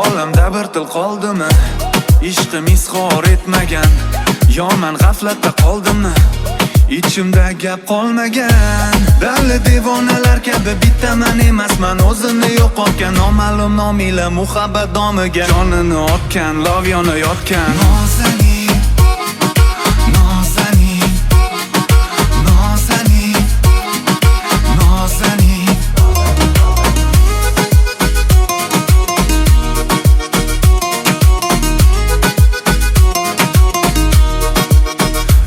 Olamda bir til qoldimi? Ishqim izhor etmagan. Yoman g'aflatda qoldimmi? Ichimda gap qolmagan. Davli devonalar kabi bittaman emasman. O'zini yo'qotgan noma'lum nomila muhabbat domiga jonini otgan, love yonayotgan. Nozanin, nozanin, nozanin, nozanin.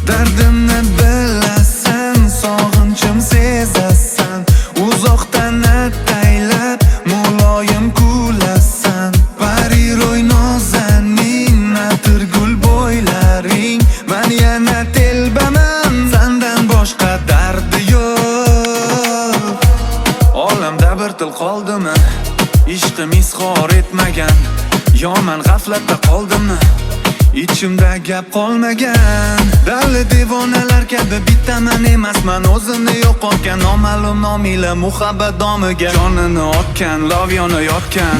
Dardimni bilasan, sog'inchim sezasan. Uzoqdan ataylab muloyim kulasan. Pariroy nozanin, atirgul bo'ylaring. Men yana telbaman, sendan boshqa dardi yo'q. Olamda bir til qoldimi? Ishqim izhor etmagan. Yoman g'aflatda qoldimmi? Ichimda gap qolmagan. Davli devonalar kabi bittaman emasman. O'zini yo'qotgan noma'lum nomila muhabbat domiga jonini otgan, love yonayotgan.